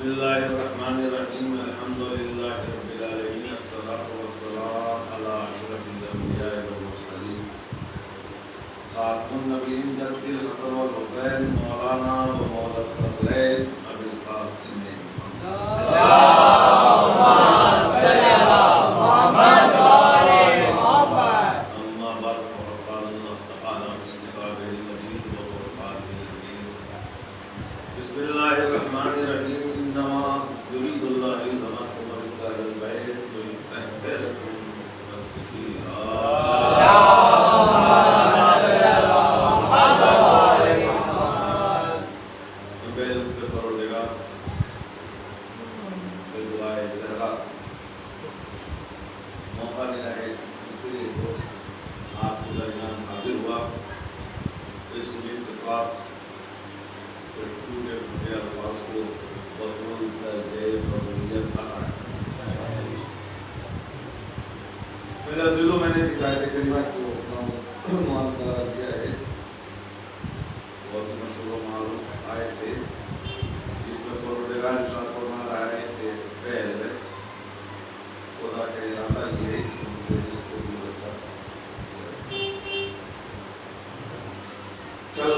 الله الرحمن الرحيم الحمد لله رب العالمين الصلاة والسلام على أشرف الأنبياء والمرسلين خاتم النبيين جد الحسن والحسين مولانا ومولى الثقلين أبي القاسم اللهم صل على محمد وآل محمد. أما بعد فقد قال الله تعالى في كتابه المجيد وفرقانه الحميد بسم الله الرحمن الرحيم إنما يريد الله ليذهب عنكم الرجس أهل البيت ويطهركم تطهيرا. موقع ملا ہے اسی لیے دوست آپ کے درمیان حاضر ہوا اس امید کے ساتھ ٹوٹے پھوٹے الفاظ کو قبول کر دے قبولیت عطا کرے. میرے عزیزوں میں نے جس آیت کریمہ کو اپنا عنوان قرار دیا ہے بہت ہی مشہور و معروف آیت ہے جس میں پروردگار ارشاد فرما رہا ہے کہ پہلے خدا کا ارادہ یہ ہے کہ مجھے اس کو بھی رکھا. کل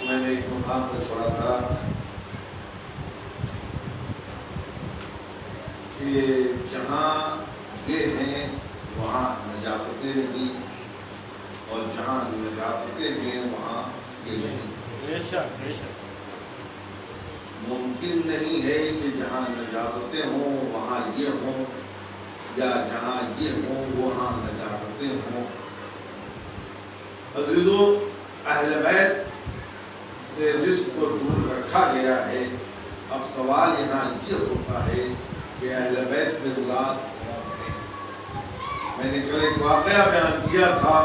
میں نے ایک مقام پر چھوڑا تھا کہ جہاں یہ ہیں وہاں نجاستیں نہیں اور جہاں نجاستیں ہیں وہاں یہ نہیں. ممکن نہیں ہے کہ جہاں نجاستیں ہوں وہاں یہ ہوں یا جہاں یہ ہوں وہاں نجاستیں ہوں. عزیزو اہل بیت سے رزق کو دور رکھا گیا ہے. اب سوال یہاں یہ ہوتا ہے کہ اہل بیت سے مراد کون ہے. میں نے کل ایک واقعہ بیان کیا تھا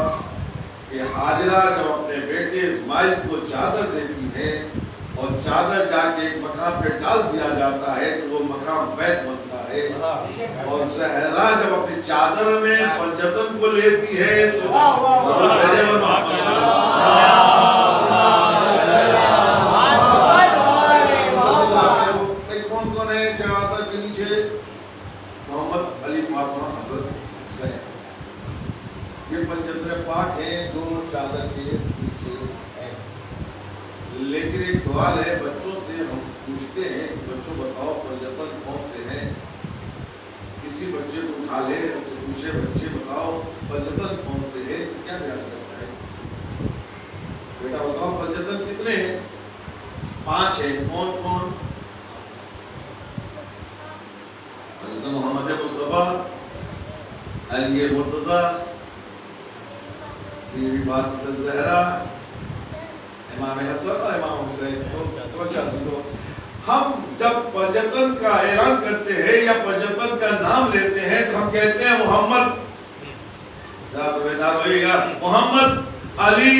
کہ حاجرہ جب اپنے بیٹے اسماعیل کو چادر دیتی ہے اور چادر جا کے ایک مقام پہ ڈال دیا جاتا ہے تو وہ مقام بیت بنتا ہے. اور زہرا جب اپنی چادر میں پنجتن کو لیتی ہے تو کون کون ہے چادر کے نیچے؟ محمد علی فاطمہ حسن حسین. یہ پنجتن پاک ہیں جو چادر کے نیچے ہیں. لیکن ایک سوال ہے بچوں سے ہم پوچھتے ہیں کہ بچوں بتاؤ پنجتن کون سے ہیں. کسی بچے کو اٹھا لے تو پوچھے بچے بتاؤ پنجتن کون سے ہیں تو کیا بیان کرتا ہے؟ بیٹا بتاؤ پنجتن کتنے ہیں؟ 5 ہیں. کون کون؟ حضرت محمد مصطفیٰ، علی مرتضیٰ، بی بی فاطمہ الزہرا، امام حسن اور امام حسین. تو ہم جب پنجتن کا اعلان کرتے ہیں یا پنجتن کا نام لیتے ہیں تو ہم کہتے ہیں محمد، بیدار ہوئیے گا، محمد، علی،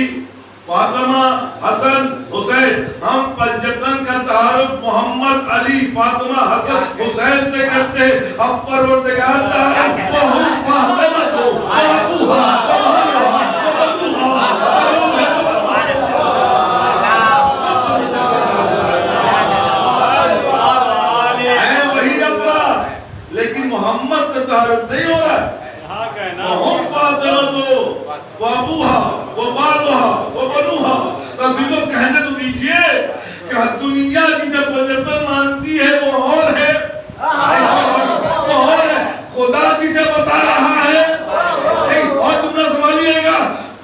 فاطمہ، حسن، حسین. ہم پنجتن کا تعارف محمد، علی، فاطمہ، حسن، حسین سے کرتے ہیں. اب پروردگار تعارف وہم فاطمہ کو وابوہا محمد سے تعارف نہیں ہو رہا ہے. وہم فاطمہ تو وابوہا وبالوہا وبنوہا. تفسیروں کہنے تو دیجئے کہ دنیا جسے پنجتن مانتی ہے وہ اور ہے، وہ اور ہے. خدا جسے بتا رہا ہے اور تم نے سمجھئے گا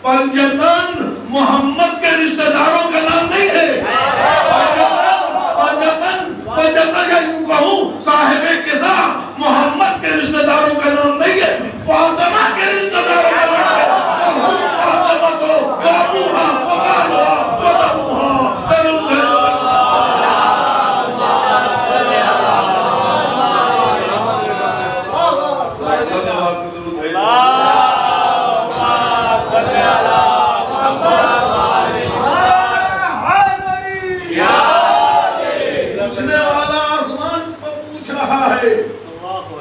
پنجتن محمد کے رشتہ داروں کا نام نہیں ہے. پنجتن یا یوں کہوں صاحب قصہ محمد کے رشتہ داروں کا نام نہیں ہے، فاطمہ کے رشتہ داروں کا نام ہے. فاطمہ تو وابوہا وبالوہا وبنوہا.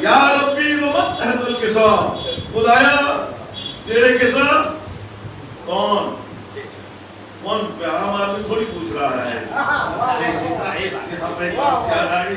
یا ربی ومن تحت القصہ. خدایا تیرے قصہ کون کون پہ عام آدمی تھوڑی پوچھ رہا ہے. یہاں پہ کیا آئی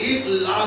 1,00,000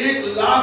1,00,000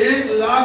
1,00,000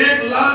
1,00,000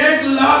1,00,000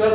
10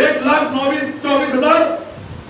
1,24,000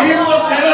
313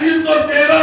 313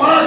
5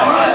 5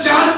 4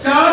4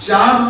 4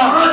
5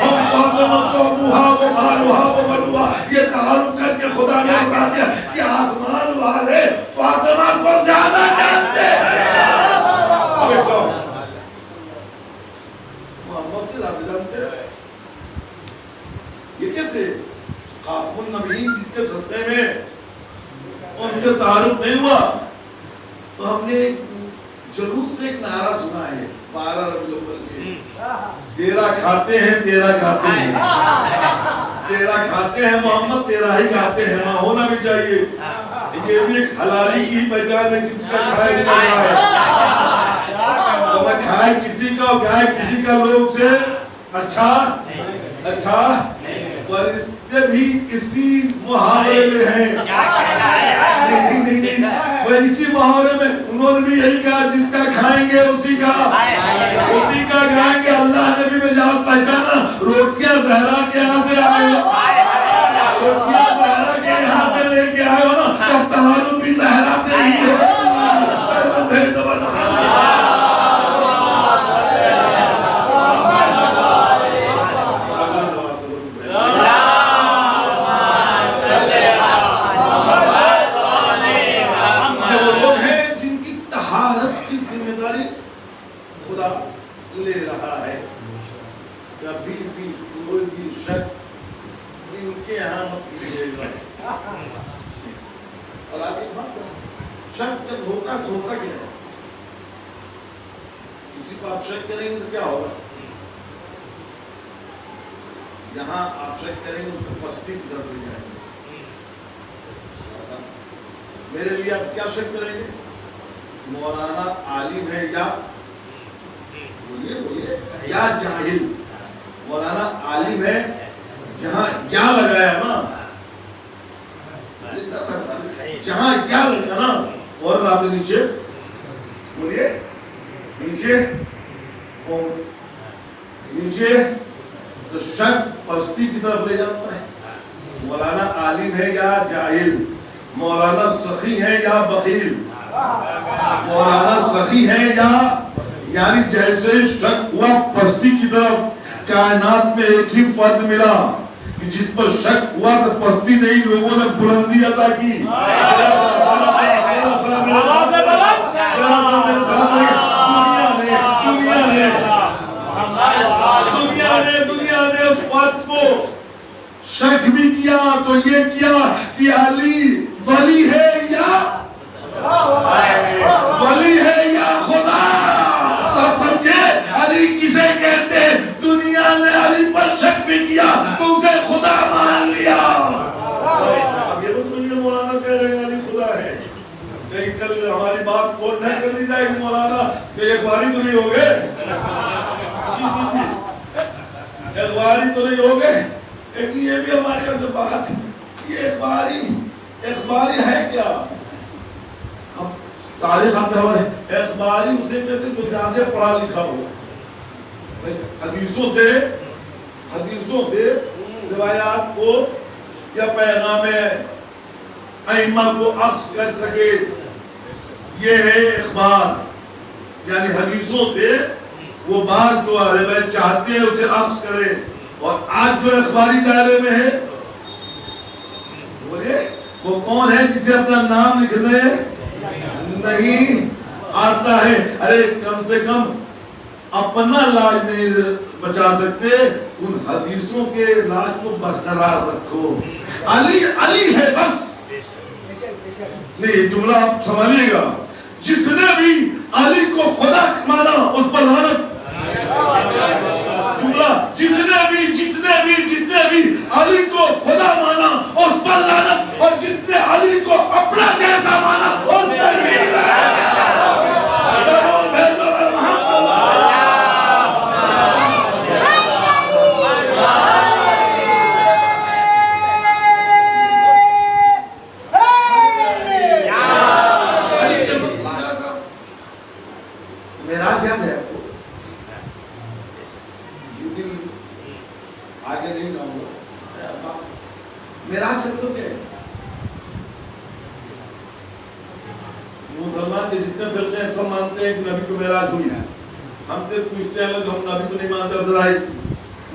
ہم فاطمہ کو ابوہا و مالوہا و بنوہا یہ تعارف کر کے خدا نے بتا دیا کہ آسمان والے فاطمہ کو زیادہ جانتے ہیں. اب ایک سوال محمد سے زیادہ جانتے ہیں یہ کیسے؟ خاتم النبیین جس کے صدقے میں ان سے تعارف نہیں ہوا. تو ہم نے جلوس میں ایک نعرہ سنا ہے 12 ربیع الاول میں، تیرا کھاتے ہیں تیرا گاتے ہیں، تیرا کھاتے ہیں محمد تیرا ہی گاتے ہیں. وہاں ہونا بھی چاہیے. یہ بھی ایک حلالی کی پہچان ہے کسی کا کھائے نہیں کرنا ہے. تو میں کھائے کسی کا اور گائے کسی کا لوگ سے اچھا فرشتے بھی اسی محاورے میں ہیں. نہیں وہ اسی محاورے میں انہوں نے بھی یہی کہا جس کا کھائیں گے اسی کا گائیں گے. اللہ نے بھی مجاز پہچانا. روٹیاں زہرا کے یہاں سے آئے ہو، روٹیاں زہرا کے یہاں سے لے کے آئے ہو نا، تو تعارف بھی زہرا سے ہی ہے. لے رہا ہے. کبھی بھی کوئی بھی شک ان کے یہاں مت کیجیے گا. اور آپ ایک بات شک جب ہوتا تو ہوتا کیا ہے؟ کسی کو آپ شک کریں گے تو کیا ہوگا؟ یہاں آپ شک کریں گے اس کو پستی کی طرف لے جائیں گے. میرے لیے آپ کیا شک کریں گے؟ مولانا عالم ہے یا جاہل. مولانا عالم ہے جہاں یا لگایا نا، جہاں یا لگا نا فوراً آپ نے نیچے بولیے نیچے تو شک پستی کی طرف لے جاتا ہے. مولانا عالم ہے یا جاہل، مولانا سخی ہے یا بخیل، مولانا سخی ہے یا یعنی جیسے شک ہوا پستی کی طرف، کائنات میں ایک ہی فرد ملا کہ جس پر شک ہوا تو پستی نہیں، لوگوں نے بلندی عطا کی. دنیا نے اس فرد کو شک بھی کیا تو یہ کیا کہ علی ولی ہے یا خدا. علی کسے کہتے؟ دنیا نے علی پر شک بھی کیا تو اسے خدا مان لیا. اب یہ مسلم مولانا کہہ رہے ہیں علی خدا ہے. کہیں کل ہماری بات کو نہ کر دی جائے کہ مولانا کہ اخباری تو نہیں ہو گئے، اخباری تو نہیں ہو گئے. ایک یہ بھی ہماری کا جو بات ہے، یہ اخباری ہے کیا؟ تاریخ آپ نے ہمارے اخباری اسے کہتے جو زیادہ پڑھا لکھا ہو، حدیثوں سے روایات کو یا پیغام ائمہ کو عکس کر سکے، یہ ہے اخبار. یعنی حدیثوں سے وہ بات جو روایت چاہتے ہیں اسے عکس کرے. اور آج جو اخباری دائرے میں ہے وہ کون ہے جسے اپنا نام لکھنے نہیں آتا ہے؟ ارے کم سے کم اپنا لاج نہیں بچا سکتے، ان حدیثوں کے لاج کو برقرار رکھو. علی ہے بس. نہیں جملہ آپ سنبھالیے گا، جس نے بھی علی کو خدا مانا اس پر لعنت. جملہ جس نے بھی علی کو خدا مانا اس پر لعنت، اور جس نے علی کو اپنا جیسا مانا اس پر بھی لعنت. معراج کا مطلب کیا ہے؟ مسلمان کے جتنے فرقے ہیں سب مانتے ہیں کہ نبی کو معراج ہوئی ہے. ہم سے پوچھتے ہیں لوگ ہم نبی کو نہیں مانتے.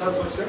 10:05।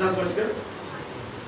10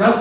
10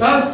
10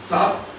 7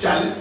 40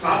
7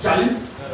40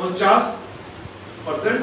49%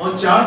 49,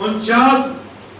49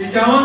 51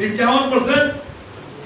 51%,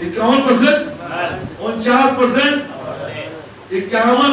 51%, 49%, 51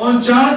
49,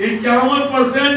51%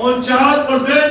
49%।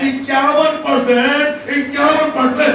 51%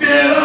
13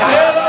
13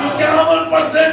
51%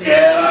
13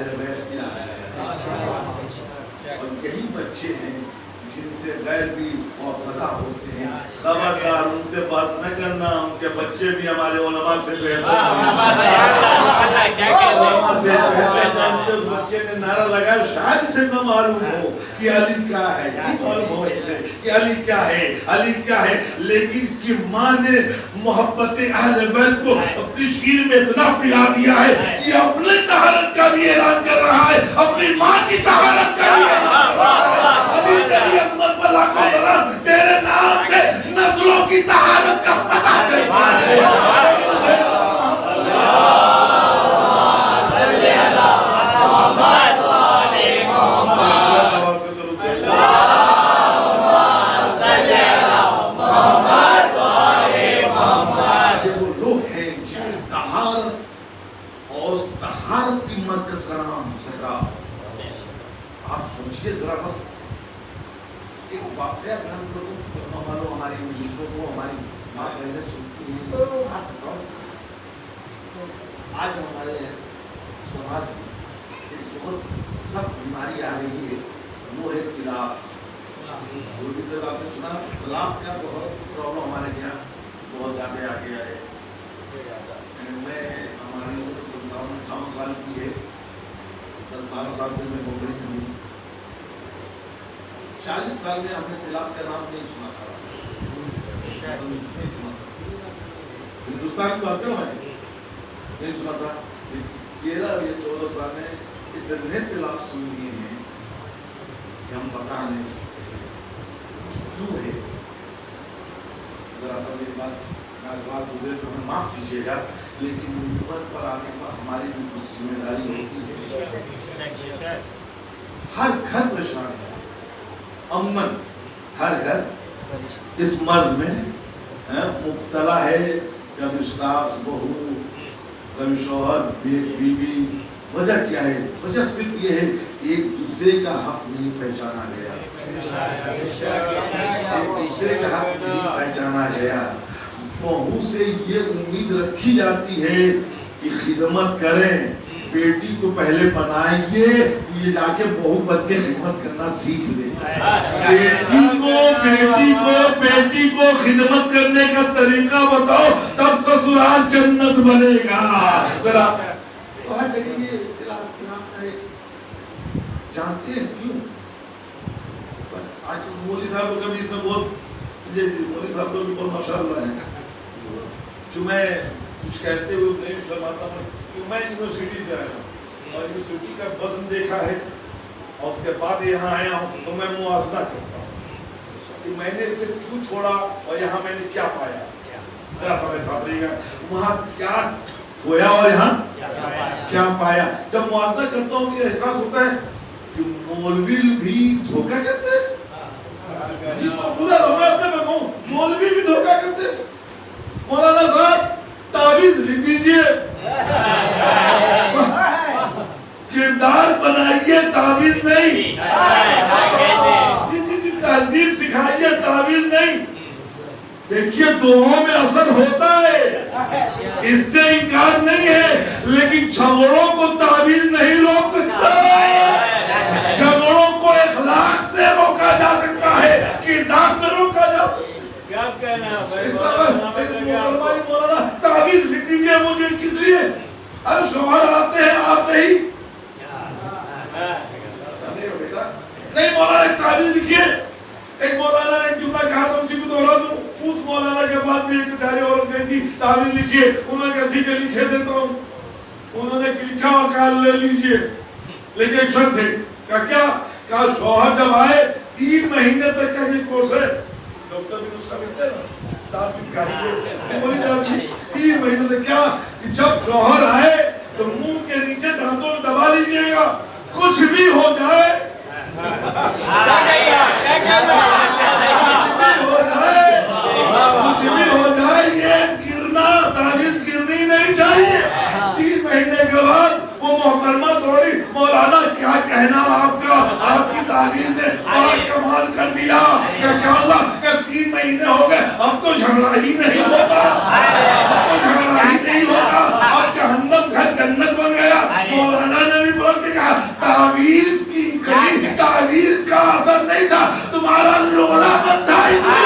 اہل بیت کی اور یہی بچے ہیں جن سے غیر بھی خوفزدہ ہوتے ہیں. خبردار ان سے بات نہ کرنا, ان کے بچے بھی ہمارے علماء سے بہتر جانتے. اس بچے نے نعرہ لگایا, شاید اسے نہ معلوم ہو کہ علی کیا ہے, نہیں معلوم ہو اسے کہ علی کیا ہے, علی کیا ہے, لیکن اس کی ماں نے محبت اہل بیت کو اپنی شیر میں اتنا پلا دیا ہے کہ اپنے طہارت کا بھی اعلان کر رہا ہے, اپنی ماں کی طہارت کا بھی اعلان کر رہا ہے. علی تیری عظمت پر لاکھوں سلام, تیرے نام سے نسلوں کی طہارت کا پتہ چلتا ہے. ذرا بس ایک واقعہ ہم لوگوں کو, ہماری بزرگوں کو, ہماری ماں بہنیں سنتی ہیں. آج ہمارے سماج میں ایک بہت سب بیماری آ رہی ہے, وہ ہے طلاق. آپ نے سنا طلاق کا بہت پرابلم ہمارے یہاں بہت زیادہ آ گیا ہے. میں ہماری 57 سال کی ہے, 10-12 سال سے میں ممبئی میں ہوں. 40 سال میں ہم نے طلاق کا نام نہیں سنا تھا, ہندوستان کی بات کروں میں نہیں سنا تھا. 13 یا 14 سال میں اتنے طلاق سن لیے ہیں کہ ہم بتا نہیں سکتے کیوں ہے. ذرا سا میری بات گزرے تو ہمیں معاف کیجیے گا, لیکن نبوت پر آنے پر ہماری بھی کچھ ذمہ داری ہوتی ہے. ہر گھر پریشان ہے, امن ہر گھر اس مرض میں مبتلا ہے. کبھی ساس بہو, کبھی شوہر بیوی. وجہ کیا ہے؟ وجہ صرف یہ ہے کہ ایک دوسرے کا حق نہیں پہچانا گیا, ایک دوسرے کا حق نہیں پہچانا گیا. بہو سے یہ امید رکھی جاتی ہے کہ خدمت کریں, بیٹی کو پہلے بنائیے, یہ جا کے بہو بن کے خدمت کرنا سیکھ لے. بیٹی کو خدمت کرنے کا طریقہ بتاؤ, تب سسرال جنت بنے گا. ذرا تو ہر جگہ یہ جانتے ہیں کیوں؟ آج مولوی صاحب کو کبھی اس میں بہت مولوی صاحب کو بھی بہت ماشاءاللہ ہے, جو میں کچھ کہتے ہوئے نہیں شرماتا ہوں. میں یونیورسٹی سے آیا ہوں اور یونیورسٹی کا وزن دیکھا ہے, اور اس کے بعد یہاں آیا ہوں تو میں موازنہ کرتا ہوں کہ میں نے اسے کیوں چھوڑا اور یہاں میں نے کیا پایا. ذرا ہمیں ساتھ رہیے گا, وہاں کیا کھویا اور یہاں کیا پایا. جب موازنہ کرتا ہوں تو یہ احساس ہوتا ہے کہ مولوی بھی دھوکہ کرتے ہیں. جی پورا اپنے میں کہوں, مولوی بھی دھوکہ کرتے. مولانا صاحب تعویذ لکھ دیجیے, کردار بنائیے, تعویذ نہیں. جی تہذیب سکھائیے, تعویذ نہیں. دیکھیے دعاؤں میں اثر ہوتا ہے, اس سے انکار نہیں ہے, لیکن جھگڑوں کو تعویذ نہیں روک سکتا. جھگڑوں کو اخلاق سے روکا جا سکتا ہے, کردار سے روکا جا سکتا ہے. تعویذ لکھ دیجیے مجھے, کس لیے؟ ارے شوہر آتے ہیں, آتے ہی نہیں مولانا ایک تعویذ لکھیے. ایک مولانا نے ایک جملہ کہا تھا, اسی کو دوہرا دوں. اس مولانا کے بعد بھی ایک بیچاری عورت گئی تھی, تعویذ لکھیے. انہوں نے کہا ٹھیک ہے لکھے دیتا ہوں. انہوں نے لکھا اور کہا لے لیجیے, لیکن ایک شرط ہے. کیا؟ کہا شوہر جب آئے 3 مہینے تک کا یہ کورس ہے. ڈاکٹر بھی نسخہ ملتا ہے نا, 3 مہینے سے کیا کہ جب شوہر آئے تو منہ کے نیچے دانتوں دبا لیجیے گا, کچھ بھی ہو جائے یہ گرنا, تعویذ گرنی نہیں چاہیے. 3 مہینے کے بعد وہ محترمہ توڑی, مولانا کیا کہنا آپ کا, آپ کی تعویذ نے بڑا کمال کر دیا. کیا ہوا کہ 3 مہینے ہو گئے, اب تو جھگڑا ہی نہیں ہوتا, اب جہنم گھر جنت بن گیا. مولانا نے بھی بولتے کہ تعویذ کی کبھی تعویذ کا اثر نہیں تھا، تمہارا لولا بندہ ہی تھا۔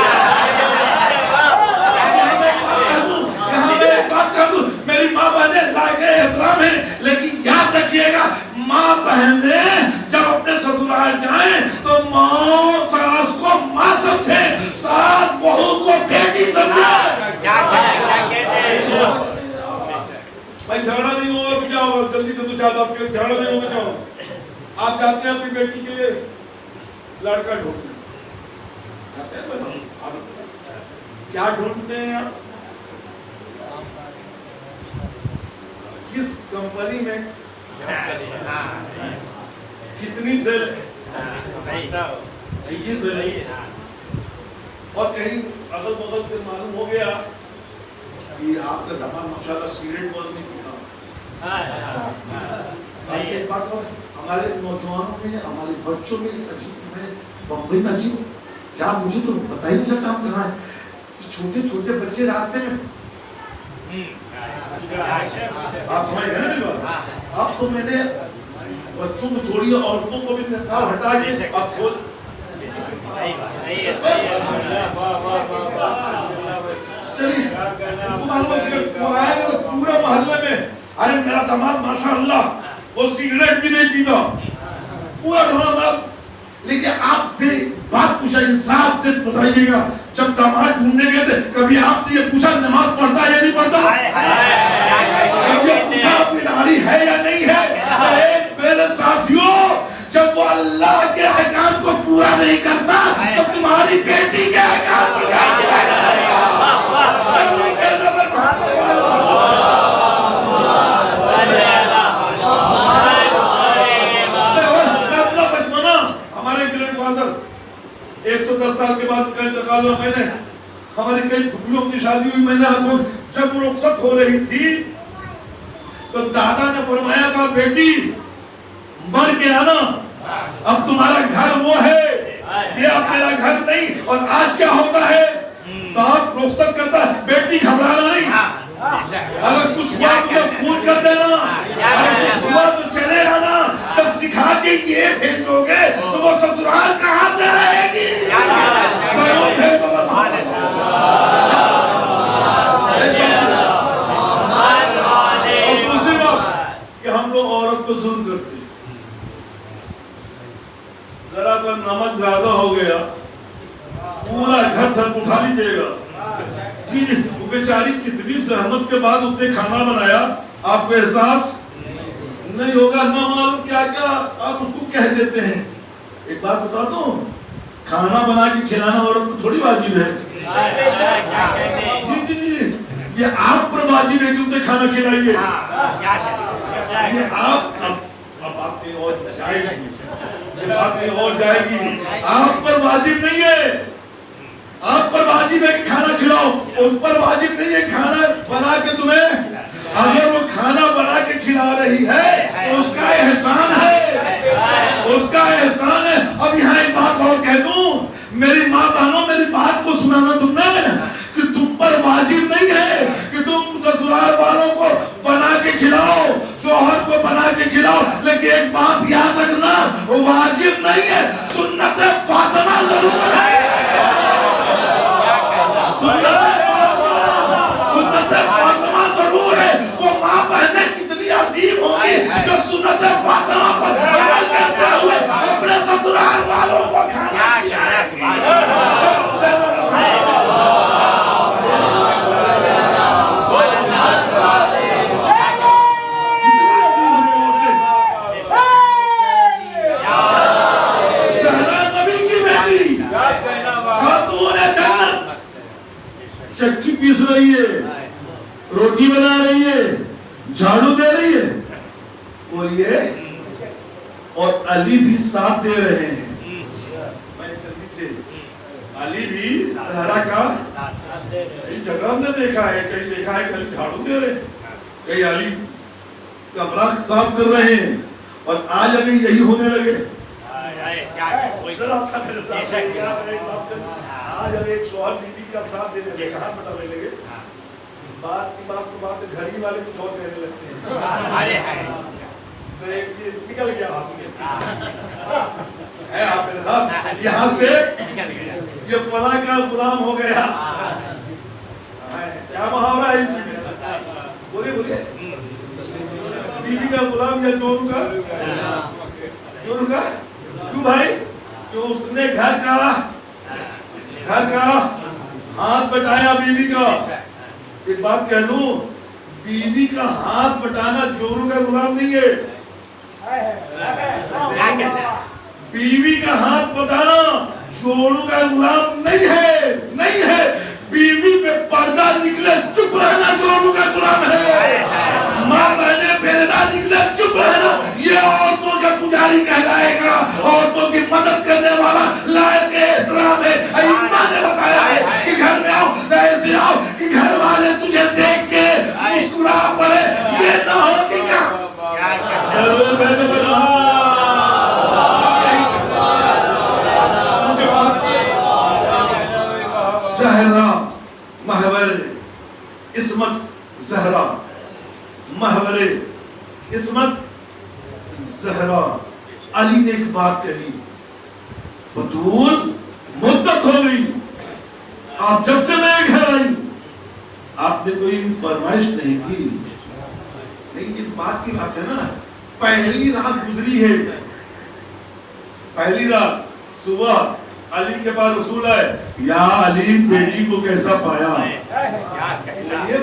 یہاں میں ایک بات کر دوں، میری ماں بہنیں لائق احترام ہیں، لیکن یاد رکھیے گا ماں بہنیں جب اپنے سسرال جائیں تو ماں ساس کو ماں سمجھیں، ساس بہو کو بیٹی سمجھیں۔ بھائی جھگڑا نہیں ہوگا تو کیا ہوگا؟ جلدی سے دو چار بات کریں، جھگڑا نہیں ہوگا کیا ہوگا؟ آپ جاتے ہیں اپنی بیٹی کے لیے لڑکا ڈھونڈتے ہیں، کیا ڈھونڈتے ہیں آپ؟ کس کمپنی میں کتنی سیل یہ سیل، اور کہیں اگل بغل سے معلوم ہو گیا کہ آپ کا دماغ ماشاءاللہ سگریٹ بہت نہیں پیتا۔ ایک بات اور ہمارے نوجوانوں میں، ہمارے بچوں میں عجیب، میں بمبئی میں عجیب، کیا مجھے تو پتہ ہی نہیں چلتا ہم کہاں ہیں، چھوٹے چھوٹے بچے راستے میں، آپ سمجھ گئے نا دل بات؟ اب تو میں نے بچوں کو چھوڑی عورتوں کو بھی نقاب ہٹا کے اب کھول چلیے تو معلوم ہے وہ آئے گا تو پورا محلے میں ارے میرا داماد ماشاءاللہ وہ سگریٹ بھی نہیں پیتا، پورا ڈھونا۔ لیکن آپ سے بات پوچھا، انصاف سے بتائیے گا جب داماد ڈھونڈنے گئے تھے کبھی آپ نے یہ پوچھا نماز پڑھتا ہے یا نہیں پڑھتا؟ کبھی یہ پوچھا اپنی داڑھی ہے یا نہیں ہے؟ میرے ساتھیوں جب وہ اللہ کے احکام کو پورا نہیں کرتا تو تمہاری بیٹی کے احکام کو کیا پورا کرے گا؟ ہمارے گرینڈ فادر 110 سال کے بعد کا انتقال ہوا، میں نے ہماری کئی پھوپھیوں کی شادی ہوئی، میں نے جب وہ رخصت ہو رہی تھی تو دادا نے فرمایا تھا بیٹی مر کے آنا، اب تمہارا گھر وہ ہے، یہ اب تیرا گھر نہیں۔ اور آج کیا ہوتا ہے، باپ رخصت کرتا ہے، بیٹی گھبرانا نہیں، اگر کچھ ہوا تو فون کر دینا، اگر کچھ ہوا تو چلے آنا۔ جب سکھا کے یہ بھیجو گے تو وہ سسرال کہاں سے رہے گی؟ اور دوسری بات کہ ہم لوگ عورت کو ظلم کرتے ہیں، ذرا پر نمک زیادہ ہو گیا پورا گھر سر اٹھا لیجئے گا، جی وہ بیچاری کتنی زحمت کے بعد اس نے کھانا بنایا، آپ کو احساس نہیں ہوگا، نہ معلوم کیا کیا آپ اس کو کہہ دیتے ہیں۔ ایک بات بتاتا ہوں، کھانا بنا کے کھلانا عورت کو تھوڑی واجب ہے، جی جی جی یہ آپ پر واجب ہے کہ اسے کھانا کھلائیے، یہ آپ اب بات کہیں اور جائے گی، یہ بات کہیں اور جائے گی، آپ پر واجب نہیں ہے، آپ پر واجب ہے کہ کھانا کھلاؤ، ان پر واجب نہیں ہے کھانا بنا کے تمہیں، اگر وہ کھانا بنا کے کھلا رہی ہے تو اس کا احسان ہے، اس کا احسان ہے۔ اب یہاں ایک بات اور کہہ دوں، میری ماں بہنوں میری بات کو سنانا تم نے کہ تم پر واجب نہیں ہے کہ تم سسرال والوں کو بنا کے کھلاؤ، شوہر کو بنا کے کھلاؤ، لیکن ایک بات یاد رکھنا واجب نہیں ہے، سنت فاطمہ ضرور ہے، سنت فاطمہ ضرور ہے۔ وہ ماں بہنیں کتنی عظیم ہوگی جو سنت فاطمہ پر عمل کرتے ہوئے اپنے سسرال والوں کو کھانا چکی پیس رہی ہے، روٹی بنا رہی ہے، جھاڑو دے رہی ہے، بولیے، اور علی بھی ساتھ دے رہے ہیں۔ میں جلدی سے علی بھی زہرا کا کئی جگہ ہم نے دیکھا ہے، کہیں جھاڑو دے رہے ہیں، کئی علی کمرہ صاف کر رہے ہیں، اور آج ابھی یہی ہونے لگے۔ آج اب ایک شوہر بیوی کا ساتھ دینے لگے، کہاں بتانے لگے، بات کی بات تو بات گھڑی والے کچھ اور کہنے لگتے ہیں۔ یہ نکل گیا ہاتھ سے ہے آپ میرے ساتھ یہ ہاتھ سے یہ فلاں کا غلام ہو گیا کیا محاورہ ہے بولیے بولیے بیوی کا غلام یا چوروں کا کیوں بھائی کہ اس نے گھر کا ہاتھ بٹایا بیوی کا ایک بات کہہ دوں بیوی کا ہاتھ بٹانا چوروں کا غلام نہیں ہے بیوی کا ہاتھ بٹانا چوروں کا غلام نہیں ہے بیوی پہ پردہ نکلے چپ رہنا چوروں کا غلام ہے ماں بہنے پردہ نکلے چپ رہنا یہ عورتوں کا پجاری کہلائے گا عورتوں کی مدد کرنے والا لائق احترام ہے ائمہ نے بتایا ہے کہ گھر میں آؤ ایسے آؤ کہ گھر والے تجھے دیکھ کے مسکرا پڑے یہ نہ ہو کہ کیا زہرا محور عصمت زہرا محور عصمت زہرا علی نے ایک بات کہی بطول مدت ہو گئی آپ جب سے میں گھر آئی آپ نے کوئی فرمائش نہیں کی نہیں اس بات کی بات ہے نا پہلی رات گزری ہے پہلی رات صبح علی کے پاس رسول ہے یا علی بیٹی کو کیسا پایا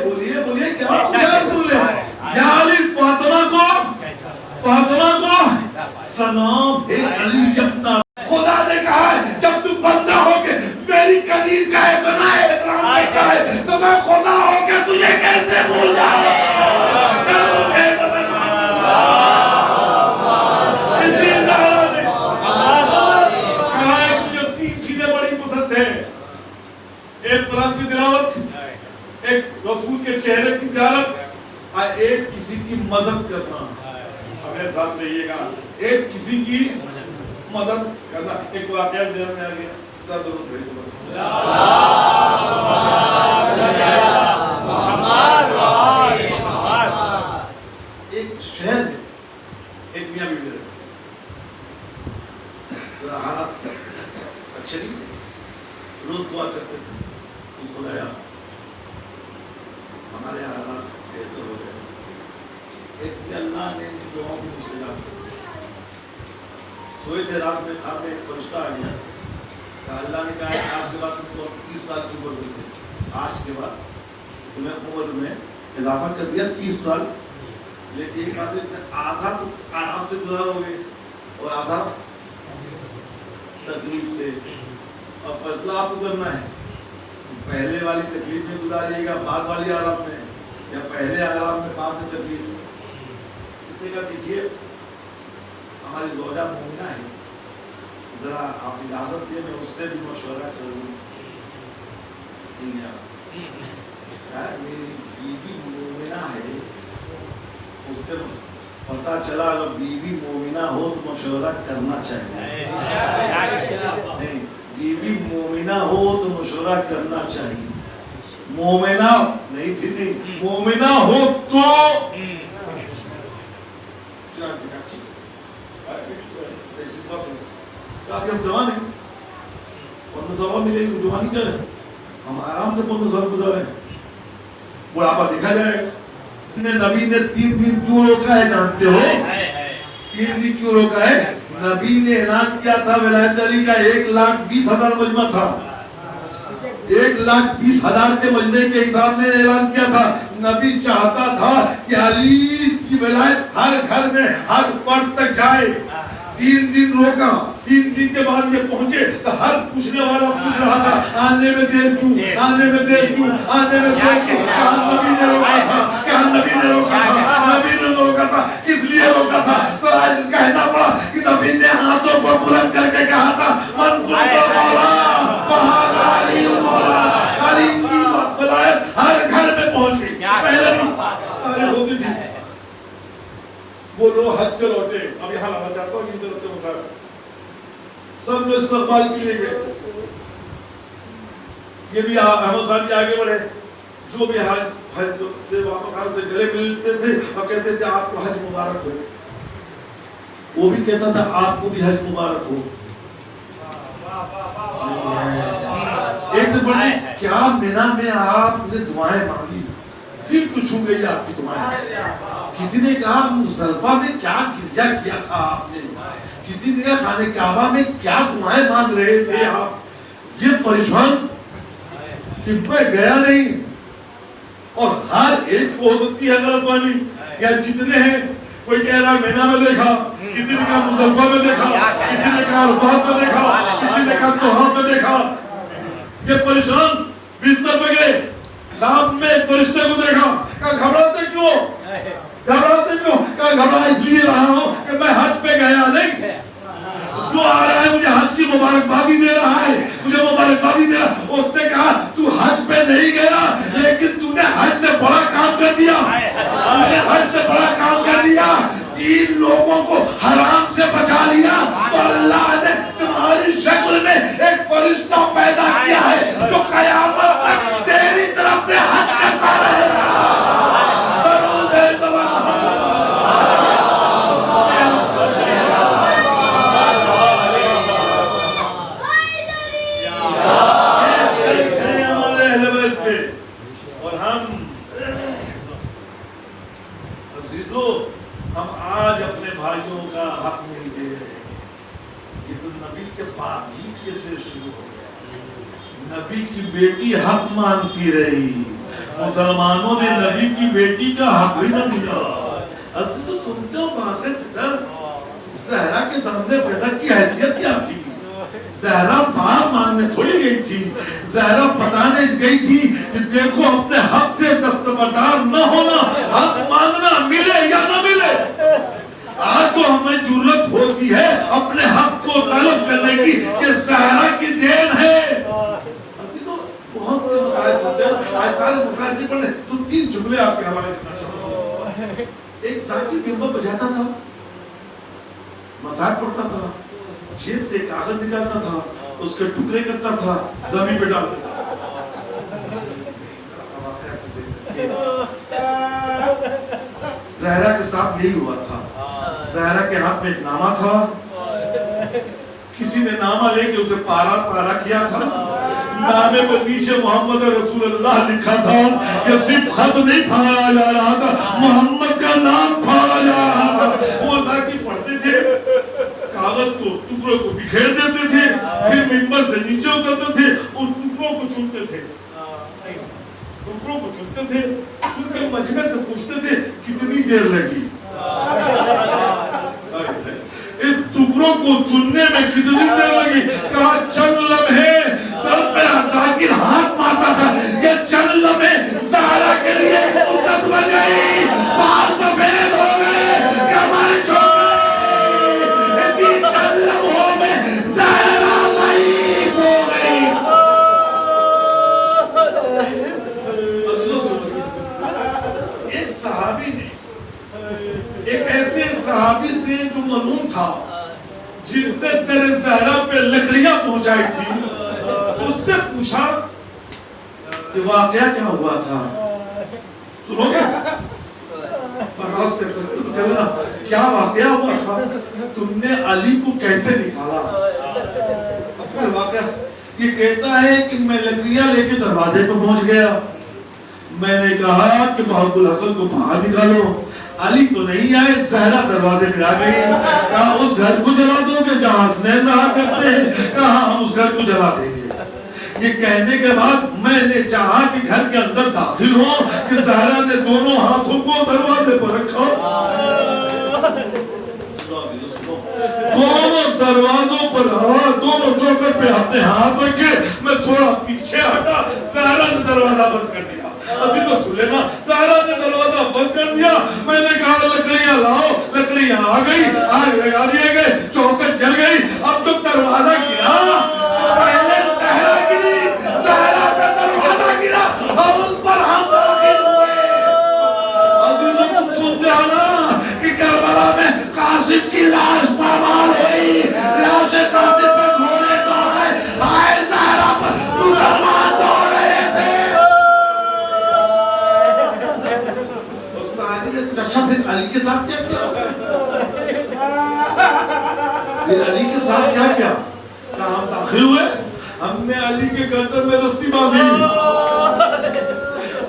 بولیے کیا پوچھا رسول نے یا علی فاطمہ کو سلام اے علی اپنا خدا نے کہا ہے جب تم بندہ ہو کے میری کنیز کا اتنا احترام کرتا ہے تو میں خدا ہو کے تجھے کیسے بھول جاؤں ایک قرآن کی تلاوت ایک رسول کے چہرے کی زیارت اور ایک کسی کی مدد کرنا میرے ساتھ رہیے گا ایک کسی کی مدد کرنا ایک واقعہ ذہن میں آ گیا درود بھیج دو ایک شہر میں ایک میاں بیوی رہتے حالات اچھے نہیں تھے روز دعا کرتے تھے خدایا ہمارے حالات بہتر ہو جائے ایک اللہ نے دعاؤں کی مشکلات سوئے تھے رات میں خواب میں ایک فرشتہ آ گیا کہ اللہ نے کہا آج کے بعد تم کو 30 سال کی عمر ہوئی تھی آج کے بعد تمہیں عمر میں اضافہ کر دیا 30 سال لیکن ایک بات ہے آدھا تو آرام سے گزارو گے اور آدھا تکلیف سے اور فیصلہ آپ کو کرنا ہے پہلے والی تکلیف میں گزاریے گا بعد والی آرام میں یا پہلے آرام میں بعد میں تکلیف کتنے کا دیکھیے ہماری زوجہ مومنہ ہے ذرا آپ اجازت دیں میں اس سے بھی مشورہ کروں میری بیوی مومنہ ہے اس سے پتا چلا اگر بیوی مومنہ ہو تو مشورہ کرنا چاہیے نہیں بیوی مومنہ ہو تو مشورہ کرنا چاہیے مومنہ نہیں پھر نہیں مومنہ ہو تو ہم جوان ہیں 15 سال ملے گی جوانی کیا ہے ہم آرام سے 15 سال گزارے بڑھاپا دیکھا جائے نبی نے 3 دن کیوں روکا ہے جانتے ہو 3 دن کیوں روکا ہے نبی نے اعلان کیا تھا ولایت علی کا 1,20,000 مجمع تھا 1,20,000 کے مجمع کے حساب نے اعلان کیا تھا نبی چاہتا تھا کہ علی کی ولایت ہر گھر میں ہر فرد تک جائے 3 دن روکا 3 دن کے بعد یہ پہنچے تو ہر پوچھنے والا پوچھ رہا تھا آنے میں دیر کیوں آنے میں دیر کیوں آنے میں دیر کیوں کہاں نبی نے روکا تھا کہاں نبی نے روکا تھا نبی نے روکا تھا کس لیے روکا تھا تو آج کہنا پڑا کہ نبی نے ہاتھوں پر بلند کر کے کہا تھا من کنت مولا فہذا علی مولا علی کی ولایت ہر گھر میں پہنچ گئی پہلے بھی ہوتی تھی وہ لوگ حج سے لوٹے اب یہاں لانا چاہتا ہوں یہ طرف مخار سب لوگ استقبال کے لیے گئے یہ بھی احمد صاحب بھی آگے بڑھے جو بھی حج سے گلے ملتے تھے اور کہتے تھے آپ کو حج مبارک ہو وہ بھی کہتا تھا آپ کو بھی حج مبارک ہو. ایک دن بڑی کیا مینا میں آپ نے دعائیں مانگی, دل کو چھو گئی آپ کی دعائیں. کسی نے کہا مزدلفہ میں کیا گرجا کیا تھا آپ نے, کسی نے کہا خانہ کعبہ میں کیا دعائیں مانگ رہے تھے آپ. یہ پریشان کہ میں گیا نہیں, اور ہر ایک کو ہوتی ہے غلط فہمی, یا جتنے ہیں کوئی کہہ رہا مینا میں دیکھا, کسی نے کہا مزدلفہ میں دیکھا, کسی نے کہا عرفات میں دیکھا, کسی نے کہا طواف میں دیکھا. یہ پریشان بستر پہ گئے, خواب میں ایک فرشتے کو دیکھا, کہا گھبراتے کیوں, گھبراتے کیوں, کہا گھبرا اس لیے رہا ہوں کہ میں حج پہ گیا نہیں, جو آ رہا ہے مجھے حج کی مبارکبادی دے رہا ہے, مجھے مبارکبادی دے رہا. اس نے کہا تو حج پہ نہیں گیا لیکن تو نے حج سے بڑا کام کر دیا, تو نے حج سے بڑا کام کر دیا. 3 لوگوں کو حرام سے بچا لیا تو اللہ نے تمہاری شکل میں ایک فرشتہ پیدا کیا ہے جو قیامت تک تیری طرف سے حج کرتا رہے گا. ہم آج اپنے بھائیوں کا حق نہیں دے رہے. یہ تو نبی کے بعد ہی کیسے شروع ہو گیا. نبی کی بیٹی حق مانتی رہی, مسلمانوں نے نبی کی بیٹی کا حق بھی نہ دیا. اصل تو سنتے ہو بھاگے سے زہرا کے سامنے پیدا کی حیثیت کیا تھی. زہرا فار مانگنے تھوڑی گئی تھی, زہرا بتانے گئی تھی کہ دیکھو اپنے حق سے دستبردار نہ ہونا, حق مانگنا ملے یا نہ ملے. آج تو ہمیں جرت ہوتی ہے اپنے حق کو طلب کرنے کی کہ زہرا کی دین ہے. بہت سے مسائل سنتے ہیں, آج سارے مسائل نہیں پڑھنے, تو 3 جملے آپ کے حوالے کرنا چاہتا ہوں. ایک ذاکر بمبا بجاتا تھا, مسائل پڑھتا تھا, جیب سے کاغذ نکالتا تھا, اس کے ٹکڑے کرتا تھا, زمین پہ ڈالتا تھا. زہرا کے ساتھ یہی ہوا تھا. زہرا کے ہاتھ میں ایک نامہ تھا, کسی نے نامہ لے کے اسے پارا کیا تھا. نامے پر نیچے محمد رسول اللہ لکھا تھا. یہ صرف خط نہیں پھاڑا جا رہا تھا, محمد کا نام پھاڑا جا رہا تھا. وہ اللہ کی پڑھتے تھے, کاغذ کو ٹکڑوں کو بکھیر دیتے تھے, پھر منبر سے نیچے اترتے تھے, ان ٹکڑوں کو چنتے تھے, ٹکڑوں کو چنتے تھے, چن کے مجمع سے پوچھتے تھے کتنی دیر لگی. اس ٹکڑوں کو چننے میں کتنی دیر لگی, کہا چند لمحے. سر پہ ذاکر ہاتھ مارتا تھا, یہ چند لمحے زہرا کے لیے مدت بن گئی. بال سفید ہو گئے کہ ہمارے لمحوں میں زہرا شہید ہو گئی. ایک صحابی نے, ایک ایسے صحابی سے جو ملعون تھا, جس نے تیرے زہرا پہ لکڑیاں پہنچائی تھی, اس سے پوچھا کہ واقعہ کیا ہوا تھا. سنو گے برداشت کر سکتے تو کہہ لینا کیا واقعہ ہوا تھا, تم نے علی کو کیسے نکالا. اپنے واقعہ یہ کہتا ہے کہ میں لکڑیاں لے کے دروازے پہ پہنچ گیا, میں نے کہا کہ محمد الحسن کو باہر نکالو. علی تو نہیں آئے, زہرا دروازے پہ آ گئی. کہا اس گھر کو جلا دو گے جہاں حسنین رہا کرتے ہیں, کہا ہم اس گھر کو جلا دیں گے. یہ کہنے کے بعد میں نے چاہا کہ گھر کے اندر داخل ہو, کہ زہرا نے دونوں ہاتھوں کو دروازے پر رکھا, دونوں دروازوں پر دونوں چوکر پہ اپنے ہاتھ رکھے. میں تھوڑا پیچھے ہٹا, زہرا نے دروازہ بند کر دیا. ابھی تو سن لینا, زہرا نے دروازہ بند کر دیا. میں نے کہا لکڑیاں لاؤ, لکڑیاں آ گئی, آگ لگا دیے گئے, چوکر جل گئی. اب جب دروازہ گرا, پہلے زہرا گری, زہرا پہ دروازہ گرا اور ان پر ہم داخل ہوئے. عزیزوں تم سنتے ہو نا کہ کربلا میں قاسم کی لاش پامال ہوئی, لاش قاسم پہ گھوڑے دوڑے, آئے زہرا پر مسلمان دوڑ رہے تھے. اور ساگی نے چشم پھر علی کے ساتھ کیا کیا. پھر علی کے ساتھ کیا کیا؟ کہا ہم داخل ہوئے، ہم نے علی کے گردن میں رسی باندھی،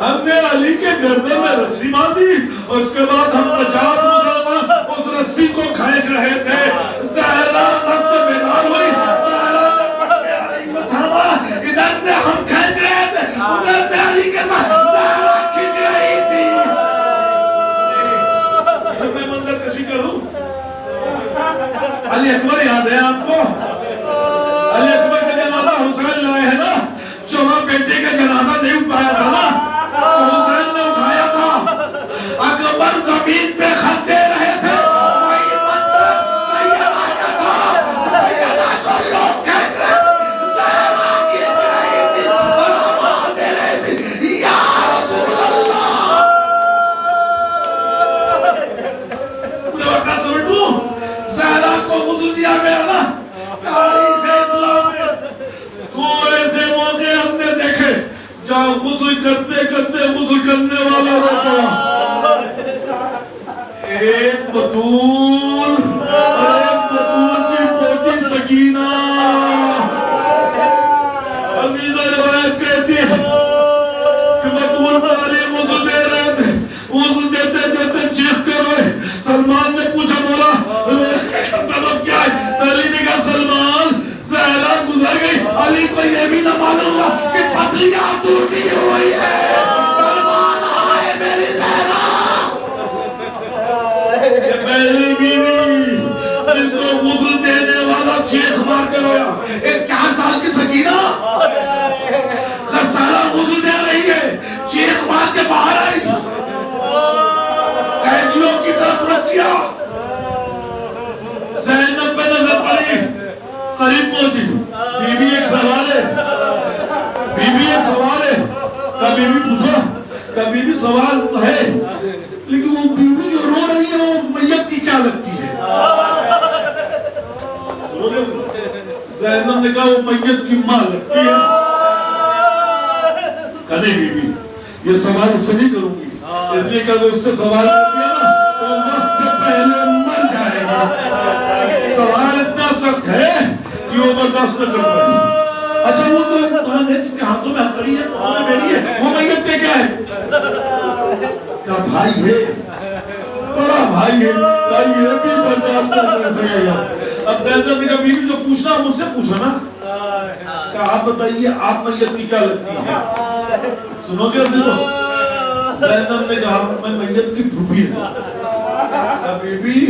ہم نے علی کے گردن میں رسی باندھی، اور اس کے بعد ہم 50 مسلمان اس رسی کو کھینچ رہے تھے۔ زہرا غص سے بیدار ہوئی، زہرا نے پڑھ کے علی کو تھاما، ادھر سے ہم کھینچ رہے تھے، ادھر سے علی کے ساتھ زہرا کھینچ رہی تھی۔ میں منظر کشی کروں، علی اکبر یاد ہے آپ کو؟ علی اکبر کا جنازہ حسین لائے ہیں نا، جو وہاں بیٹے کا جنازہ نہیں اٹھایا تھا نا، تو حسین نے اٹھایا تھا۔ اکبر زمین پہ خط دے رہے تھے، وہی منظر سیدہ کا تھا، سیدہ کو لوگ کھینچ رہے تھے، زہرا کھینچ رہی تھی اور آواز دے رہی تھی یا رسول اللہ۔ پورے وقت سمجھوں زہرا کو غسل دیا گیا نا، تاریخ اسلام میں دو ایسے موقع ہم نے دیکھے جہاں غسل کرتے کرتے غسل کرنے والا رو پڑا۔ ایک بطول اور ایک بطول کی پوتی سکینہ، عزیزہ روایت کہتی ہے کہ بطول کو علی غسل دے رہے تھے، غسل دیتے دیتے چیخ کر روئے۔ سلمان نے پوچھا مولا سبب کیا ہے؟ علی نے کہا سلمان زہرا گزر گئی، علی کو یہ بھی نہ معلوم ہوا کہ پتلیاں ٹوٹی ہوئی ہے۔ سلمان آئے میری زہرا، یہ پہلی بیوی جس کو غسل دینے والا چیخ مار کر رویا، ایک 4 سال کی سکینہ غسالہ غسل دے رہی ہے، چیخ مار کے باہر آئی، قیدیوں کی طرف رکھ دیا۔ زینب پہ نظر پڑی، قریب پہنچی، بی بی ایک سوال ہے، بی بی ایک سوال ہے، کہا بی بی پوچھو، کہا بی بی سوال تو ہے لیکن وہ بی بی جو رو رہی ہے وہ میت کی کیا لگتی ہے؟ زینب نے کہا وہ میت کی ماں لگتی ہے۔ کہا نہیں بی بی یہ سوال اس سے نہیں کروں گی، اس لیے کہ اس سے سوال کر دیا نا تو وقت سے پہلے مر جائے گا۔ سوال اتنا سخت ہے کہ وہ برداشت نہ کر پائے۔ اچھا وہ تو انسان ہے جس کے ہاتھوں میں ہتھکڑی ہے، وہ میں بیڑی ہے، وہ میت کے کیا ہے؟ کہا بھائی ہے، بڑا بھائی ہے، کہا یہ بھی برداشت نہ کر سکے گا۔ اب زینب نے کہا بیوی جو پوچھنا مجھ سے پوچھو نا، کہا آپ بتائیے آپ میت کی کیا لگتی ہے؟ سنو گے سنو؟ زینب نے کہا میں میت کی پھوپھی ہوں۔ کہا بی بی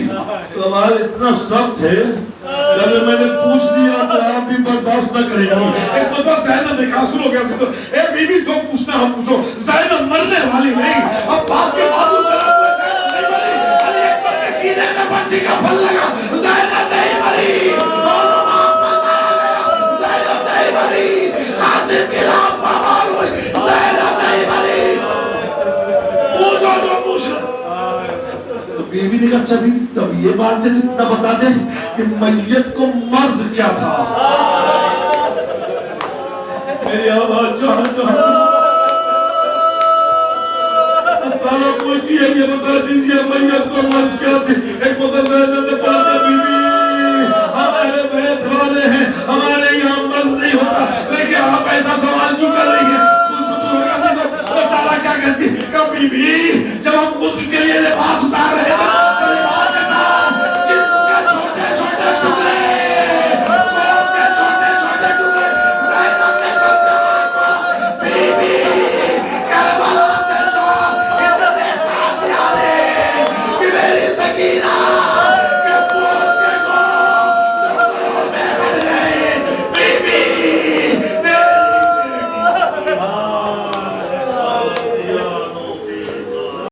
سوال اتنا سخت ہے اگر میں نے پوچھ دیا تو آپ بھی برداشت نہ کریں گے۔ ایک بتا زینب نے کہا سنو گیا سنو، اے بی بی جو پوچھنا ہم پوچھو، زینب مرنے والی نہیں، اب پاس کے بادو ذرا ہوئے نہیں مری، علی اکبر کے سینے میں بچی کا پھل لگا، زینب نہیں مری، اور محمد آ گیا، زینب نہیں مری، قاسم کی لام پامال ہوئی، زینب نہیں مری، پوچھو جو پوچھنا۔ تو بیوی نے کہا اچھا بیوی تب یہ بات ہے جتنا بتا دیں کہ میت کو مرض کیا تھا؟ میری آواز جہاں جہاں اسلامہ پوچھتی ہے یہ بتا دیجئے میت کو مرض کیا تھی؟ ایک بتا زینب نے پڑھا کہ بیوی ہم اہل بیت والے ہیں، ہمارے یہاں مرض نہیں ہوتا، لیکن آپ ایسا سوال کیوں کر رہی ہیں؟ کچھ سوچ لگا تھی تو تعالیٰ کیا کہتی؟ کہ بیوی